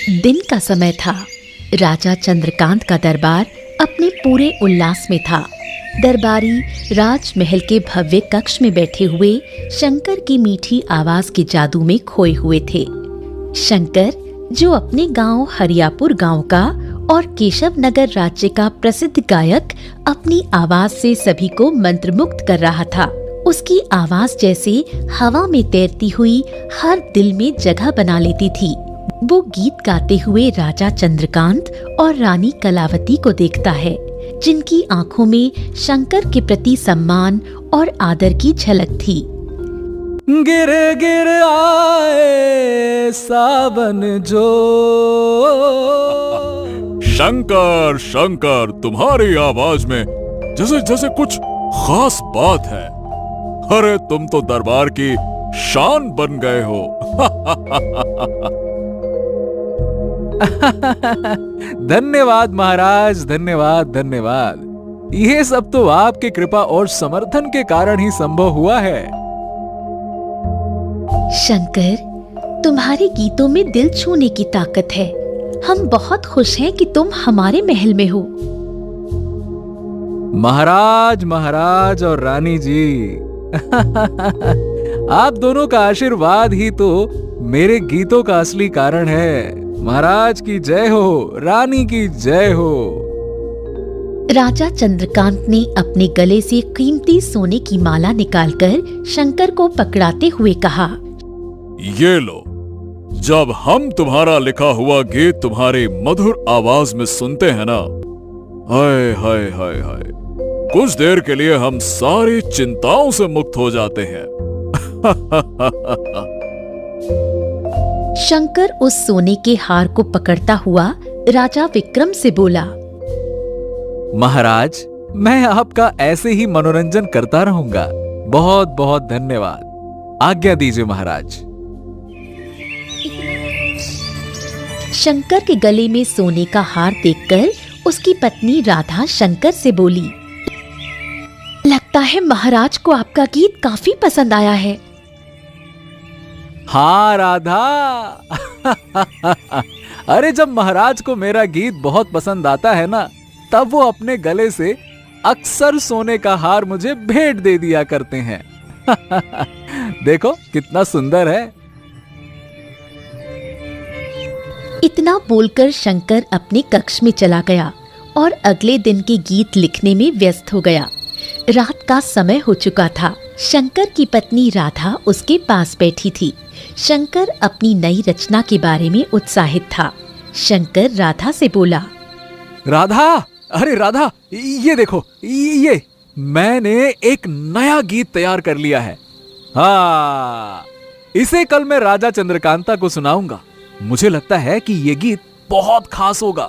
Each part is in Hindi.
दिन का समय था। राजा चंद्रकांत का दरबार अपने पूरे उल्लास में था। दरबारी राजमहल के भव्य कक्ष में बैठे हुए शंकर की मीठी आवाज के जादू में खोए हुए थे। शंकर, जो अपने गांव हरियापुर गांव का और केशव नगर राज्य का प्रसिद्ध गायक, अपनी आवाज से सभी को मंत्रमुग्ध कर रहा था। उसकी आवाज जैसे हवा में तैरती हुई हर दिल में जगह बना लेती थी। वो गीत गाते हुए राजा चंद्रकांत और रानी कलावती को देखता है, जिनकी आंखों में शंकर के प्रति सम्मान और आदर की झलक थी। गिर गिर आए सावन जो। शंकर शंकर, तुम्हारी आवाज में जैसे जैसे कुछ खास बात है। अरे तुम तो दरबार की शान बन गए हो। धन्यवाद महाराज, धन्यवाद धन्यवाद। ये सब तो आपकी कृपा और समर्थन के कारण ही संभव हुआ है। शंकर, तुम्हारे गीतों में दिल छूने की ताकत है। हम बहुत खुश हैं कि तुम हमारे महल में हो। महाराज, महाराज और रानी जी, आप दोनों का आशीर्वाद ही तो मेरे गीतों का असली कारण है। महाराज की जय हो, रानी की जय हो। राजा चंद्रकांत ने अपने गले से कीमती सोने की माला निकालकर शंकर को पकड़ाते हुए कहा, ये लो, जब हम तुम्हारा लिखा हुआ गीत तुम्हारी मधुर आवाज में सुनते हैं ना, हाय हाय हाय हाय, कुछ देर के लिए हम सारी चिंताओं से मुक्त हो जाते हैं। शंकर उस सोने के हार को पकड़ता हुआ राजा विक्रम से बोला, महाराज, मैं आपका ऐसे ही मनोरंजन करता रहूंगा। बहुत बहुत धन्यवाद। आज्ञा दीजिए महाराज। शंकर के गले में सोने का हार देखकर उसकी पत्नी राधा शंकर से बोली, लगता है महाराज को आपका गीत काफी पसंद आया है। हाँ राधा। अरे जब महाराज को मेरा गीत बहुत पसंद आता है ना, तब वो अपने गले से अक्सर सोने का हार मुझे भेंट दे दिया करते हैं। देखो कितना सुंदर है। इतना बोलकर शंकर अपने कक्ष में चला गया और अगले दिन के गीत लिखने में व्यस्त हो गया। रात का समय हो चुका था। शंकर की पत्नी राधा उसके पास बैठी थी। शंकर अपनी नई रचना के बारे में उत्साहित था। शंकर राधा से बोला, राधा, अरे राधा, ये देखो, ये मैंने एक नया गीत तैयार कर लिया है। हाँ, इसे कल मैं राजा चंद्रकांता को सुनाऊंगा। मुझे लगता है कि ये गीत बहुत खास होगा।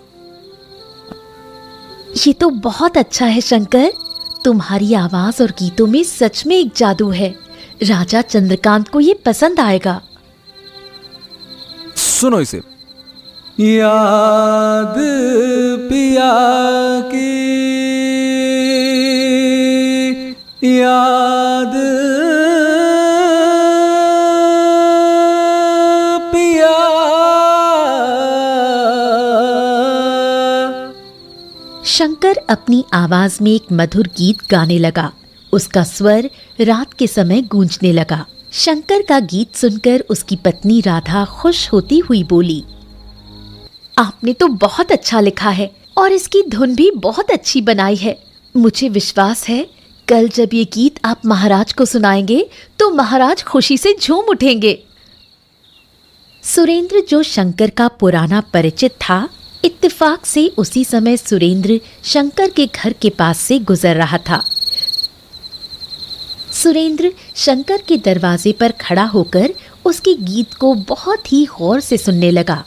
ये तो बहुत अच्छा है शंकर। तुम्हारी आवाज और गीतों में सच में एक जादू है। राजा चंद्रकांत को ये पसंद आएगा। सुनो इसे। याद पिया की, याद पिया। शंकर अपनी आवाज में एक मधुर गीत गाने लगा। उसका स्वर रात के समय गूंजने लगा। शंकर का गीत सुनकर उसकी पत्नी राधा खुश होती हुई बोली, आपने तो बहुत अच्छा लिखा है और इसकी धुन भी बहुत अच्छी बनाई है। मुझे विश्वास है कल जब ये गीत आप महाराज को सुनाएंगे तो महाराज खुशी से झूम उठेंगे। सुरेंद्र, जो शंकर का पुराना परिचित था, इत्तेफाक से उसी समय सुरेंद्र शंकर के घर के पास से गुजर रहा था। सुरेंद्र शंकर के दरवाजे पर खड़ा होकर उसके गीत को बहुत ही गौर से सुनने लगा।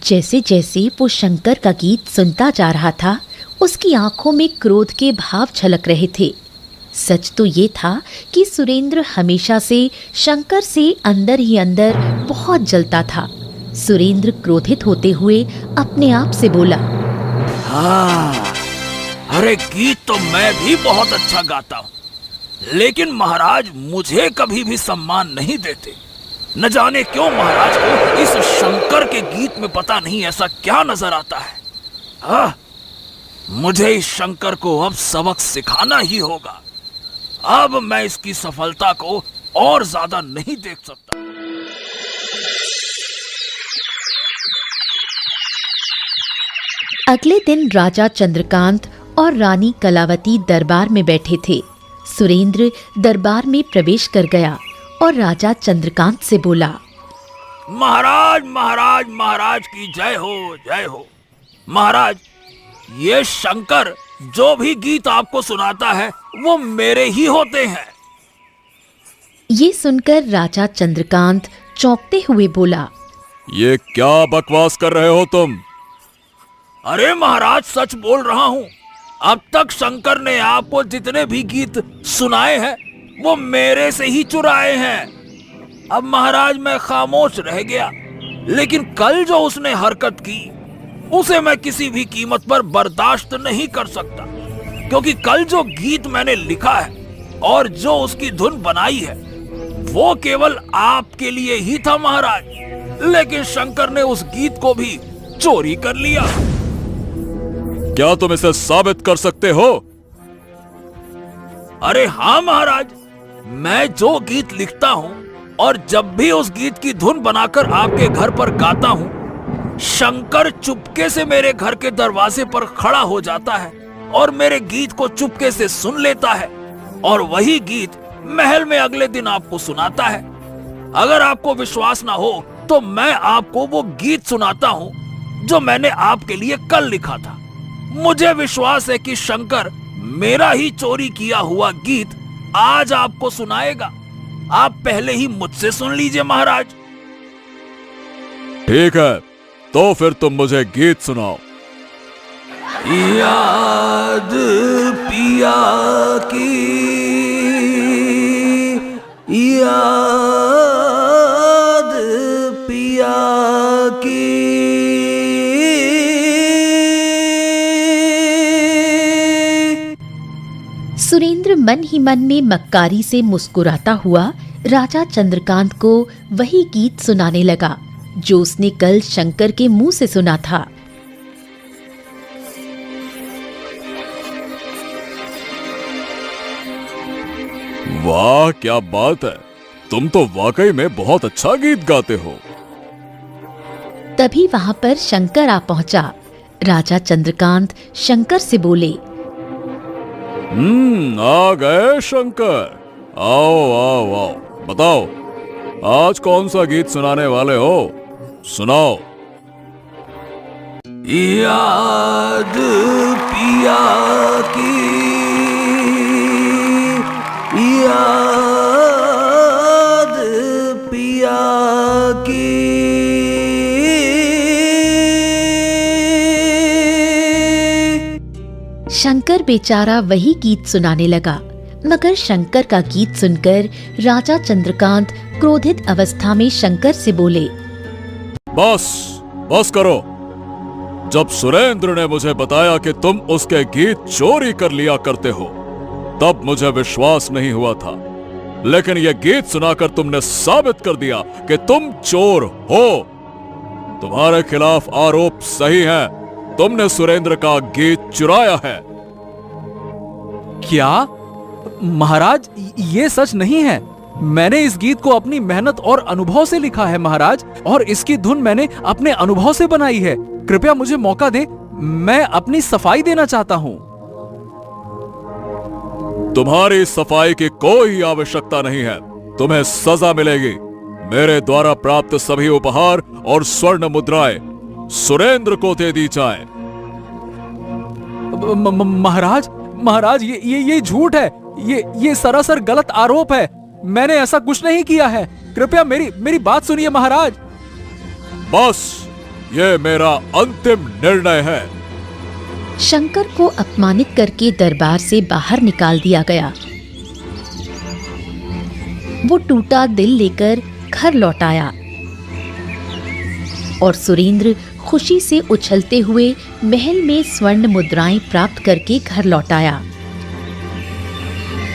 जैसे जैसे वो शंकर का गीत सुनता जा रहा था, उसकी आंखों में क्रोध के भाव झलक रहे थे। सच तो ये था कि सुरेंद्र हमेशा से शंकर से अंदर ही अंदर बहुत जलता था। सुरेंद्र क्रोधित होते हुए अपने आप से बोला, हाँ, अरे गीत तो मैं भी बहुत अच्छा गाता हूँ, लेकिन महाराज मुझे कभी भी सम्मान नहीं देते। न जाने क्यों महाराज को इस शंकर के गीत में पता नहीं ऐसा क्या नजर आता है। हाँ, मुझे इस शंकर को अब सबक सिखाना ही होगा। अब मैं इसकी सफलता को और ज्यादा नहीं देख सकता। अगले दिन राजा चंद्रकांत और रानी कलावती दरबार में बैठे थे। सुरेंद्र दरबार में प्रवेश कर गया और राजा चंद्रकांत से बोला, महाराज महाराज महाराज की जय हो, जय हो। महाराज, ये शंकर जो भी गीत आपको सुनाता है वो मेरे ही होते हैं। ये सुनकर राजा चंद्रकांत चौंकते हुए बोला, ये क्या बकवास कर रहे हो तुम? अरे महाराज, सच बोल रहा हूँ। अब तक शंकर ने आपको जितने भी गीत सुनाए हैं वो मेरे से ही चुराए हैं। अब महाराज मैं खामोश रह गया, लेकिन कल जो उसने हरकत की उसे मैं किसी भी कीमत पर बर्दाश्त नहीं कर सकता, क्योंकि कल जो गीत मैंने लिखा है और जो उसकी धुन बनाई है वो केवल आपके लिए ही था महाराज। लेकिन शंकर ने उस गीत को भी चोरी कर लिया। क्या तुम इसे साबित कर सकते हो? अरे हाँ महाराज, मैं जो गीत लिखता हूँ और जब भी उस गीत की धुन बनाकर आपके घर पर गाता हूँ, शंकर चुपके से मेरे घर के दरवाजे पर खड़ा हो जाता है और मेरे गीत को चुपके से सुन लेता है और वही गीत महल में अगले दिन आपको सुनाता है। अगर आपको विश्वास ना हो तो मैं आपको वो गीत सुनाता हूँ जो मैंने आपके लिए कल लिखा था। मुझे विश्वास है कि शंकर मेरा ही चोरी किया हुआ गीत आज आपको सुनाएगा। आप पहले ही मुझसे सुन लीजिए महाराज। ठीक है, तो फिर तुम मुझे गीत सुनाओ। याद पिया की, याद पिया की। सुरेंद्र मन ही मन में मक्कारी से मुस्कुराता हुआ राजा चंद्रकांत को वही गीत सुनाने लगा जो उसने कल शंकर के मुंह से सुना था। वाह, क्या बात है! तुम तो वाकई में बहुत अच्छा गीत गाते हो। तभी वहां पर शंकर आ पहुंचा। राजा चंद्रकांत शंकर से बोले, आ गए शंकर। आओ आओ आओ, बताओ आज कौन सा गीत सुनाने वाले हो? सुनाओ। याद पिया की, याद पिया की। शंकर बेचारा वही गीत सुनाने लगा, मगर शंकर का गीत सुनकर राजा चंद्रकांत क्रोधित अवस्था में शंकर से बोले, बस बस करो। जब सुरेंद्र ने मुझे बताया कि तुम उसके गीत चोरी कर लिया करते हो तब मुझे विश्वास नहीं हुआ था, लेकिन यह गीत सुनाकर तुमने साबित कर दिया कि तुम चोर हो। तुम्हारे खिलाफ आरोप सही है, तुमने सुरेंद्र का गीत चुराया है। क्या महाराज, ये सच नहीं है। मैंने इस गीत को अपनी मेहनत और अनुभव से लिखा है महाराज, और इसकी धुन मैंने अपने अनुभव से बनाई है। कृपया मुझे मौका दे, मैं अपनी सफाई देना चाहता हूँ। तुम्हारी सफाई की कोई आवश्यकता नहीं है, तुम्हें सजा मिलेगी। मेरे द्वारा प्राप्त सभी उपहार और स्वर्ण मुद्राएं सुरेंद्र को दे दी जाए। महाराज महाराज, ये झूठ है। ये सरासर गलत आरोप है। मैंने ऐसा कुछ नहीं किया है। कृपया मेरी बात सुनिए महाराज। बस, ये मेरा अंतिम निर्णय है। शंकर को अपमानित करके दरबार से बाहर निकाल दिया गया। वो टूटा दिल लेकर घर लौट आया और सुरेंद्र खुशी से उछलते हुए महल में स्वर्ण मुद्राएं प्राप्त करके घर लौट आया।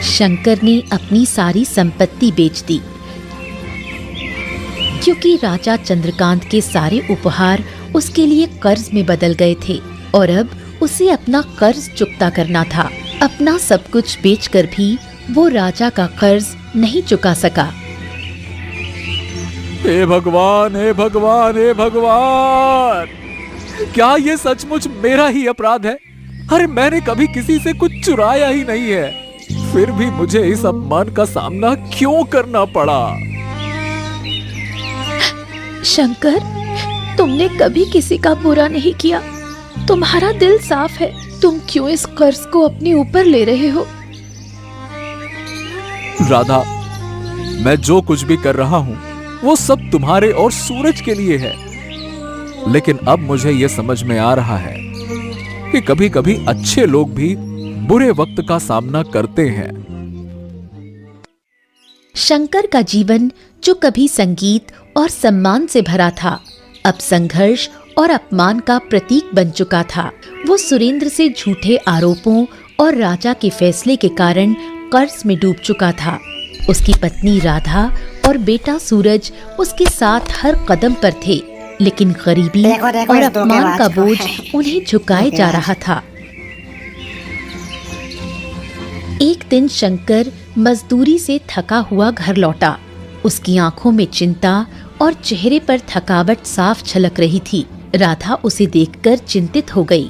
शंकर ने अपनी सारी संपत्ति बेच दी। क्योंकि राजा चंद्रकांत के सारे उपहार उसके लिए कर्ज में बदल गए थे और अब उसे अपना कर्ज चुकता करना था। अपना सब कुछ बेचकर भी वो राजा का कर्ज नहीं चुका सका। हे भगवान, हे भगवान, हे भगवान, क्या ये सचमुच मेरा ही अपराध है? अरे मैंने कभी किसी से कुछ चुराया ही नहीं है, फिर भी मुझे इस अपमान का सामना क्यों करना पड़ा? शंकर, तुमने कभी किसी का बुरा नहीं किया। तुम्हारा दिल साफ है। तुम क्यों इस कर्ज को अपने ऊपर ले रहे हो? राधा, मैं जो कुछ भी कर रहा हूं वो सब तुम्हारे और सूरज के लिए है। लेकिन अब मुझे यह समझ में आ रहा है कि कभी कभी अच्छे लोग भी बुरे वक्त का सामना करते हैं। शंकर का जीवन जो कभी संगीत और सम्मान से भरा था, अब संघर्ष और अपमान का प्रतीक बन चुका था। वो सुरेंद्र से झूठे आरोपों और राजा के फैसले के कारण कर्ज में डूब चुका था। उसकी पत्नी राधा और बेटा सूरज उसके साथ हर कदम पर थे, लेकिन गरीबी और अपमान का बोझ उन्हें झुकाए जा रहा था। एक दिन शंकर मजदूरी से थका हुआ घर लौटा। उसकी आंखों में चिंता और चेहरे पर थकावट साफ झलक रही थी। राधा उसे देखकर चिंतित हो गई।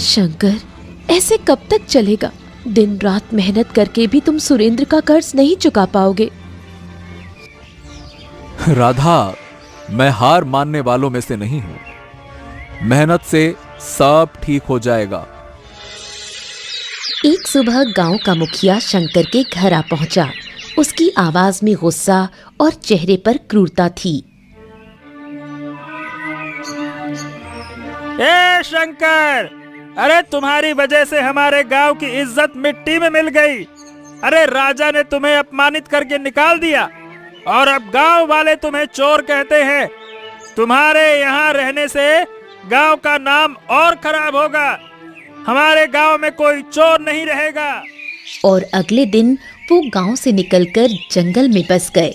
शंकर, ऐसे कब तक चलेगा? दिन रात मेहनत करके भी तुम सुरेंद्र का कर्ज नहीं चुका पाओगे। राधा, मैं हार मानने वालों में से नहीं हूं। मेहनत से सब ठीक हो जाएगा। एक सुबह गांव का मुखिया शंकर के घर आ पहुंचा। उसकी आवाज में गुस्सा और चेहरे पर क्रूरता थी। ए शंकर, अरे तुम्हारी वजह से हमारे गांव की इज्जत मिट्टी में मिल गई। अरे राजा ने तुम्हें अपमानित करके निकाल दिया और अब गांव वाले तुम्हें चोर कहते हैं। तुम्हारे यहाँ रहने से गांव का नाम और खराब होगा। हमारे गांव में कोई चोर नहीं रहेगा। और अगले दिन वो गांव से निकलकर जंगल में बस गए।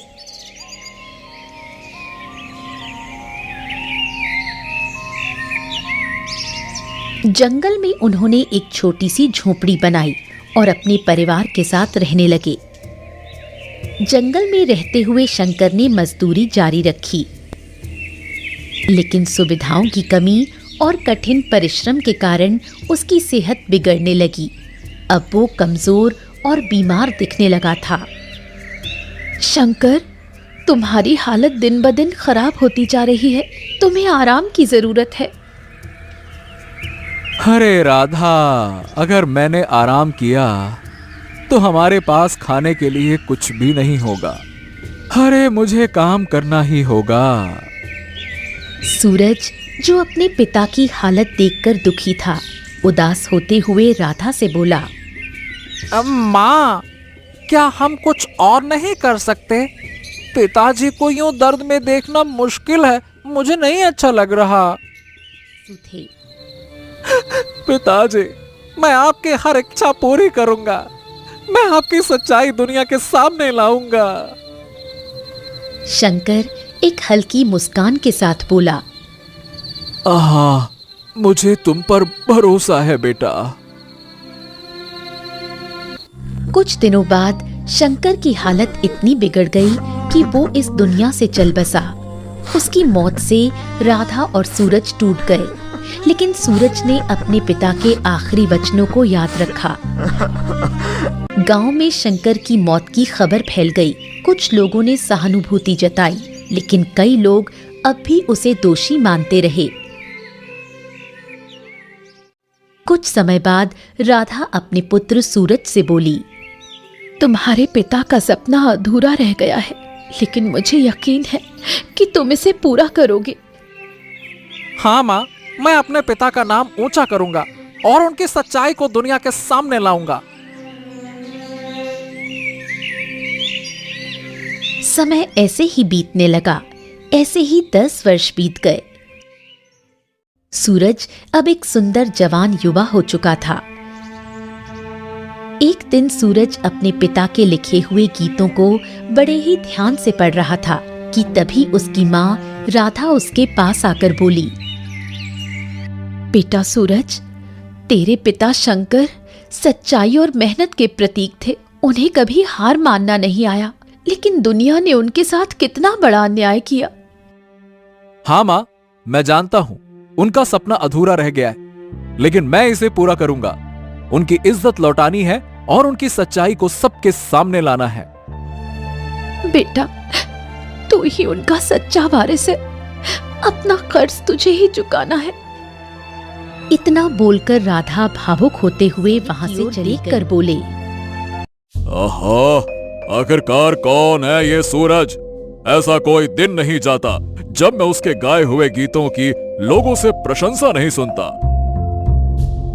जंगल में उन्होंने एक छोटी सी झोपड़ी बनाई और अपने परिवार के साथ रहने लगे। जंगल में रहते हुए शंकर ने मजदूरी जारी रखी, लेकिन सुविधाओं की कमी और कठिन परिश्रम के कारण उसकी सेहत बिगड़ने लगी। अब वो कमजोर और बीमार दिखने लगा था। शंकर, तुम्हारी हालत दिन ब दिन खराब होती जा रही है। तुम्हें आराम की जरूरत है। अरे राधा, अगर मैंने आराम किया तो हमारे पास खाने के लिए कुछ भी नहीं होगा। अरे मुझे काम करना ही होगा। सूरज, जो अपने पिता की हालत देखकर दुखी था, उदास होते हुए राधा से बोला, माँ, क्या हम कुछ और नहीं कर सकते? पिताजी को यूं दर्द में देखना मुश्किल है। मुझे नहीं अच्छा लग रहा। थे। पिताजी, मैं आपकी हर इच्छा पूरी करूंगा। मैं आपकी सच्चाई दुनिया के सामने लाऊंगा। शंकर एक हल्की मुस्कान के साथ बोला, आहा, मुझे तुम पर भरोसा है बेटा। कुछ दिनों बाद शंकर की हालत इतनी बिगड़ गई कि वो इस दुनिया से चल बसा। उसकी मौत से राधा और सूरज टूट गए, लेकिन सूरज ने अपने पिता के आखिरी वचनों को याद रखा। गांव में शंकर की मौत की खबर फैल गई। कुछ लोगों ने सहानुभूति जताई, लेकिन कई लोग अब भी उसे दोषी मानते रहे। कुछ समय बाद राधा अपने पुत्र सूरज से बोली, तुम्हारे पिता का सपना अधूरा रह गया है, लेकिन मुझे यकीन है कि तुम इसे पूरा करोगे। हाँ माँ, मैं अपने पिता का नाम ऊंचा करूंगा और उनकी सच्चाई को दुनिया के सामने लाऊंगा। समय ऐसे ही बीतने लगा। ऐसे ही 10 वर्ष बीत गए। सूरज अब एक सुंदर जवान युवा हो चुका था। एक दिन सूरज अपने पिता के लिखे हुए गीतों को बड़े ही ध्यान से पढ़ रहा था कि तभी उसकी माँ राधा उसके पास आकर बोली, बेटा सूरज, तेरे पिता शंकर सच्चाई और मेहनत के प्रतीक थे। उन्हें कभी हार मानना नहीं आया, लेकिन दुनिया ने उनके साथ कितना बड़ा अन्याय किया। हाँ माँ, मैं जानता हूं उनका सपना अधूरा रह गया है, लेकिन मैं इसे पूरा करूंगा। उनकी इज्जत लौटानी है और उनकी सच्चाई को सबके सामने लाना है। बेटा, तू ही उनका सच्चा वारिस है। अपना कर्ज तुझे ही चुकाना है। इतना बोलकर राधा भावुक होते हुए वहां से चली कर बोले, आहा, आखिरकार कौन है ये सूरज? ऐसा कोई दिन नहीं जाता जब मैं उसके गाए हुए गीतों की लोगों से प्रशंसा नहीं सुनता।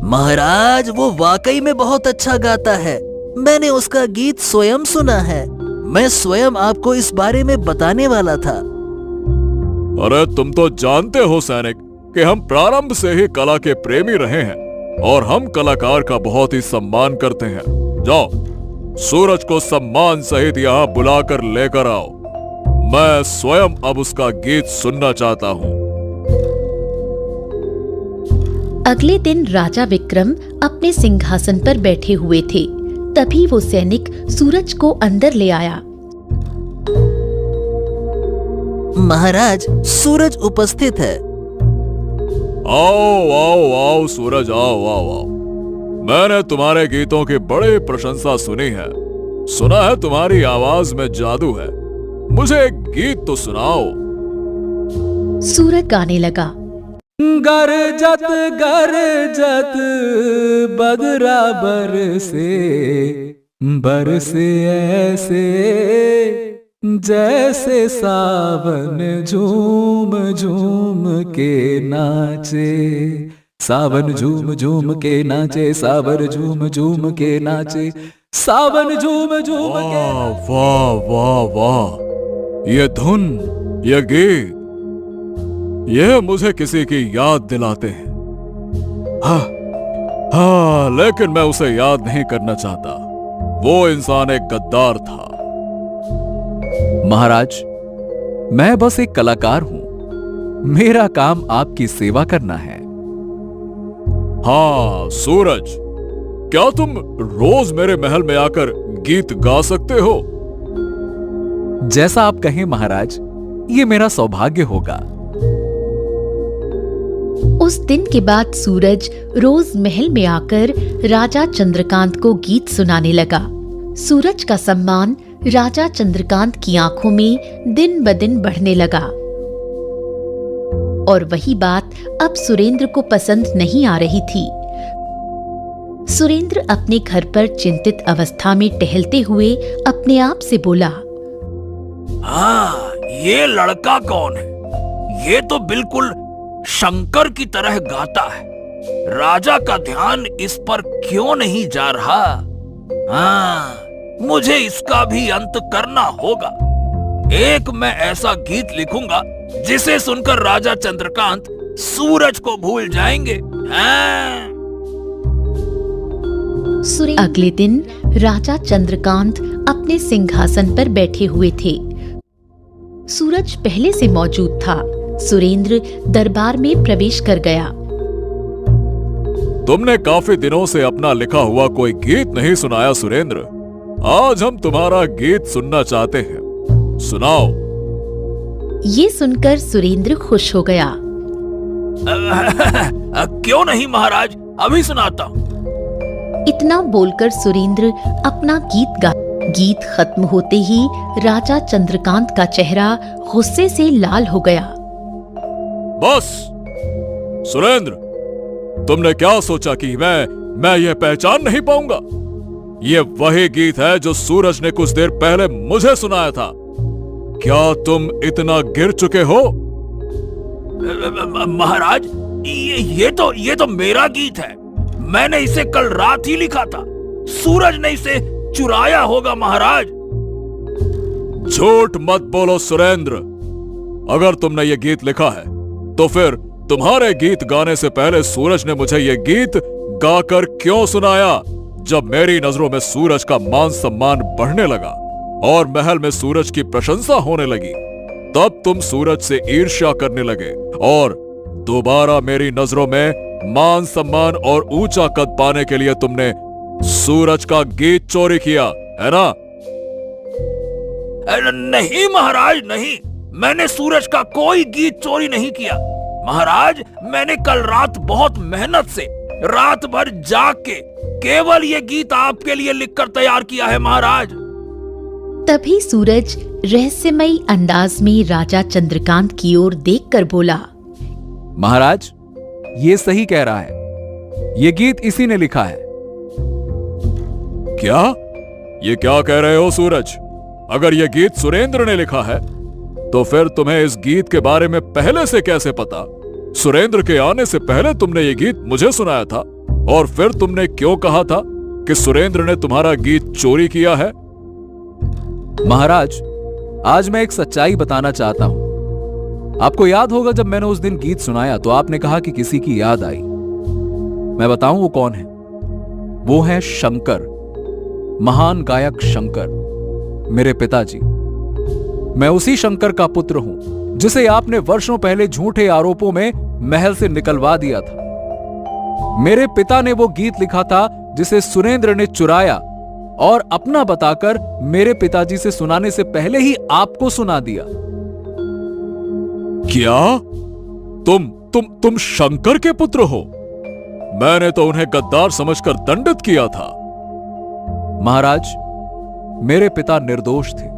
महाराज, वो वाकई में बहुत अच्छा गाता है। मैंने उसका गीत स्वयं सुना है। मैं स्वयं आपको इस बारे में बताने वाला था। अरे तुम तो जानते हो सैनिक कि हम प्रारंभ से ही कला के प्रेमी रहे हैं और हम कलाकार का बहुत ही सम्मान करते हैं। जाओ, सूरज को सम्मान सहित यहाँ बुलाकर लेकर आओ। मैं स्वयं अब उसका गीत सुनना चाहता हूँ। अगले दिन राजा विक्रम अपने सिंहासन पर बैठे हुए थे। तभी वो सैनिक सूरज को अंदर ले आया। महाराज, सूरज उपस्थित है। आओ आओ आओ सूरज, आओ आओ आओ। मैंने तुम्हारे गीतों की बड़ी प्रशंसा सुनी है। सुना है तुम्हारी आवाज में जादू है। मुझे एक गीत तो सुनाओ। सूरज गाने लगा, गरजत गरजत बदरा बरसे ऐसे, जैसे सावन झूम झूम के नाचे। सावन झूम झूम के नाचे, सावन झूम झूम के नाचे, सावन झूम झूम के। वाह वाह वाह, ये धुन, ये गीत, ये मुझे किसी की याद दिलाते हैं। हाँ, लेकिन मैं उसे याद नहीं करना चाहता। वो इंसान एक गद्दार था। महाराज, मैं बस एक कलाकार हूं। मेरा काम आपकी सेवा करना है। हाँ सूरज, क्या तुम रोज मेरे महल में आकर गीत गा सकते हो? जैसा आप कहें महाराज, ये मेरा सौभाग्य होगा। उस दिन के बाद सूरज रोज महल में आकर राजा चंद्रकांत को गीत सुनाने लगा। सूरज का सम्मान राजा चंद्रकांत की आंखों में दिन ब दिन बढ़ने लगा। और वही बात अब सुरेंद्र को पसंद नहीं आ रही थी। सुरेंद्र अपने घर पर चिंतित अवस्था में टहलते हुए अपने आप से बोला, हाँ, ये लड़का कौन है? ये तो बिल्कुल शंकर की तरह गाता है। राजा का ध्यान इस पर क्यों नहीं जा रहा? हाँ, मुझे इसका भी अंत करना होगा। एक मैं ऐसा गीत लिखूंगा जिसे सुनकर राजा चंद्रकांत सूरज को भूल जाएंगे। हाँ। अगले दिन राजा चंद्रकांत अपने सिंहासन पर बैठे हुए थे। सूरज पहले से मौजूद था। सुरेंद्र दरबार में प्रवेश कर गया। तुमने काफी दिनों से अपना लिखा हुआ कोई गीत नहीं सुनाया सुरेंद्र। आज हम तुम्हारा गीत सुनना चाहते हैं। सुनाओ। ये सुनकर सुरेंद्र खुश हो गया। क्यों नहीं महाराज, अभी सुनाता हूँ। इतना बोलकर सुरेंद्र अपना गीत खत्म होते ही राजा चंद्रकांत का चेहरा गुस्से से लाल हो गया। बस सुरेंद्र, तुमने क्या सोचा कि मैं यह पहचान नहीं पाऊंगा? यह वही गीत है जो सूरज ने कुछ देर पहले मुझे सुनाया था। क्या तुम इतना गिर चुके हो? महाराज, ये तो मेरा गीत है। मैंने इसे कल रात ही लिखा था। सूरज ने इसे चुराया होगा महाराज। झूठ मत बोलो सुरेंद्र। अगर तुमने ये गीत लिखा है तो फिर तुम्हारे गीत गाने से पहले सूरज ने मुझे ये गीत गाकर क्यों सुनाया? जब मेरी नजरों में सूरज का मान सम्मान बढ़ने लगा और महल में सूरज की प्रशंसा होने लगी, तब तुम सूरज से ईर्ष्या करने लगे और दोबारा मेरी नजरों में मान सम्मान और ऊंचा कद पाने के लिए तुमने सूरज का गीत चोरी किया, है ना? नहीं महाराज, नहीं, मैंने सूरज का कोई गीत चोरी नहीं किया। महाराज, मैंने कल रात बहुत मेहनत से रात भर जाग के केवल ये गीत आपके लिए लिखकर तैयार किया है महाराज। तभी सूरज रहस्यमयी अंदाज में राजा चंद्रकांत की ओर देखकर बोला, महाराज, ये सही कह रहा है, ये गीत इसी ने लिखा है। क्या? ये क्या कह रहे हो सूरज? अगर ये गीत सुरेंद्र ने लिखा है तो फिर तुम्हें इस गीत के बारे में पहले से कैसे पता? सुरेंद्र के आने से पहले तुमने ये गीत मुझे सुनाया था और फिर तुमने क्यों कहा था कि सुरेंद्र ने तुम्हारा गीत चोरी किया है? महाराज, आज मैं एक सच्चाई बताना चाहता हूं। आपको याद होगा जब मैंने उस दिन गीत सुनाया तो आपने कहा कि किसी की याद आई। मैं बताऊं वो कौन है? वो है शंकर, महान गायक शंकर, मेरे पिताजी। मैं उसी शंकर का पुत्र हूं जिसे आपने वर्षों पहले झूठे आरोपों में महल से निकलवा दिया था। मेरे पिता ने वो गीत लिखा था जिसे सुरेंद्र ने चुराया और अपना बताकर मेरे पिताजी से सुनाने से पहले ही आपको सुना दिया। क्या? तुम शंकर के पुत्र हो? मैंने तो उन्हें गद्दार समझकर दंडित किया था। महाराज, मेरे पिता निर्दोष थे।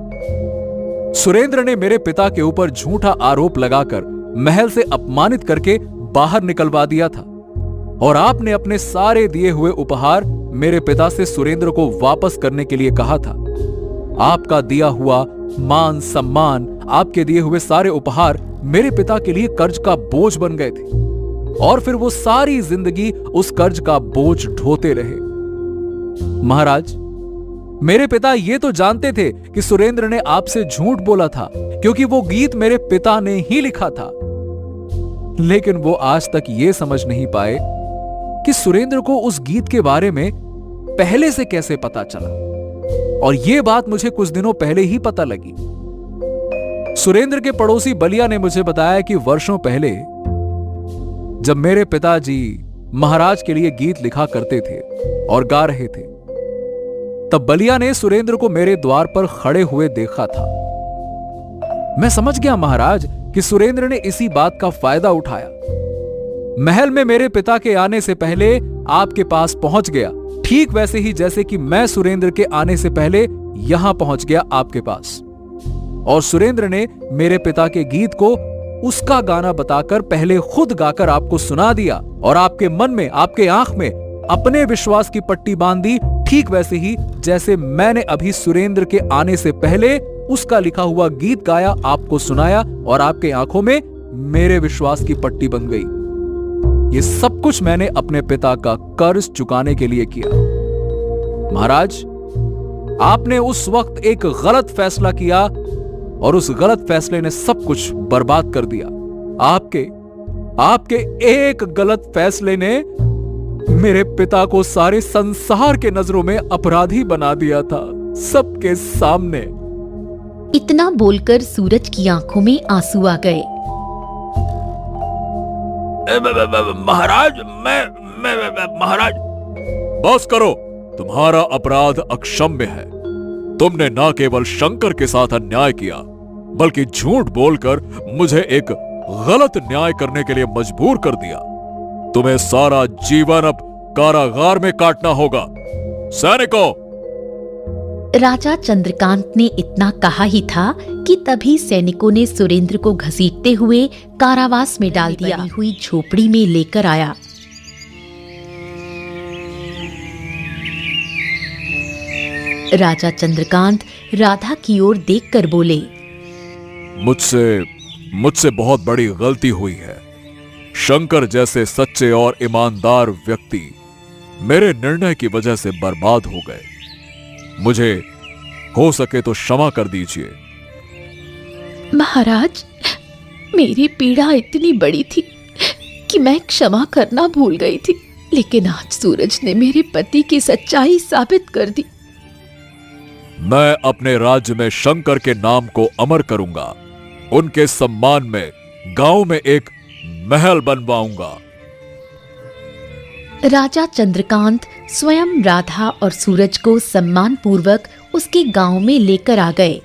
सुरेंद्र ने मेरे पिता के ऊपर झूठा आरोप लगाकर महल से अपमानित करके बाहर निकलवा दिया था और आपने अपने सारे दिए हुए उपहार मेरे पिता से सुरेंद्र को वापस करने के लिए कहा था। आपका दिया हुआ मान सम्मान, आपके दिए हुए सारे उपहार मेरे पिता के लिए कर्ज का बोझ बन गए थे और फिर वो सारी जिंदगी उस कर्ज का बोझ ढोते रहे। महाराज, मेरे पिता ये तो जानते थे कि सुरेंद्र ने आपसे झूठ बोला था क्योंकि वो गीत मेरे पिता ने ही लिखा था, लेकिन वो आज तक ये समझ नहीं पाए कि सुरेंद्र को उस गीत के बारे में पहले से कैसे पता चला। और ये बात मुझे कुछ दिनों पहले ही पता लगी। सुरेंद्र के पड़ोसी बलिया ने मुझे बताया कि वर्षों पहले जब मेरे पिताजी महाराज के लिए गीत लिखा करते थे और गा रहे थे, तब बलिया ने सुरेंद्र को मेरे द्वार पर खड़े हुए देखा था। मैं समझ गया महाराज कि सुरेंद्र ने इसी बात का फायदा उठाया। महल में मेरे पिता के आने से पहले आपके पास पहुंच गया, ठीक वैसे ही जैसे कि मैं सुरेंद्र के आने से पहले यहां पहुंच गया आपके पास। और सुरेंद्र ने मेरे पिता के गीत को उसका गाना बताकर पहले खुद गाकर आपको सुना दिया और आपके मन में, आपके आंख में अपने विश्वास की पट्टी बांध दी, ठीक वैसे ही जैसे मैंने अभी सुरेंद्र के आने से पहले उसका लिखा हुआ गीत गाया, आपको सुनाया और आपके आंखों में मेरे विश्वास की पट्टी बन गई। ये सब कुछ मैंने अपने पिता का कर्ज चुकाने के लिए किया। महाराज, आपने उस वक्त एक गलत फैसला किया और उस गलत फैसले ने सब कुछ बर्बाद कर दिया। आपके एक गलत फैसले ने मेरे पिता को सारे संसार के नजरों में अपराधी बना दिया था, सबके सामने। इतना बोलकर सूरज की आंखों में आंसू आ गए। महाराज, महाराज। बस करो, तुम्हारा अपराध अक्षम्य है। तुमने न केवल शंकर के साथ अन्याय किया, बल्कि झूठ बोलकर मुझे एक गलत न्याय करने के लिए मजबूर कर दिया। तुम्हें सारा जीवन अब कारागार में काटना होगा। सैनिकों! राजा चंद्रकांत ने इतना कहा ही था कि तभी सैनिकों ने सुरेंद्र को घसीटते हुए कारावास में डाल दिया, बनी हुई झोपड़ी में लेकर आया। राजा चंद्रकांत राधा की ओर देखकर बोले, मुझसे बहुत बड़ी गलती हुई है। शंकर जैसे सच्चे और ईमानदार व्यक्ति मेरे निर्णय की वजह से बर्बाद हो गए। मुझे हो सके तो क्षमा कर दीजिए। महाराज, मेरी पीड़ा इतनी बड़ी थी कि मैं क्षमा करना भूल गई थी। लेकिन आज सूरज ने मेरे पति की सच्चाई साबित कर दी। मैं अपने राज्य में शंकर के नाम को अमर करूंगा। उनके सम्मान में गांव में एक महल बनवाऊंगा। राजा चंद्रकांत स्वयं राधा और सूरज को सम्मान पूर्वक उसके गांव में लेकर आ गए।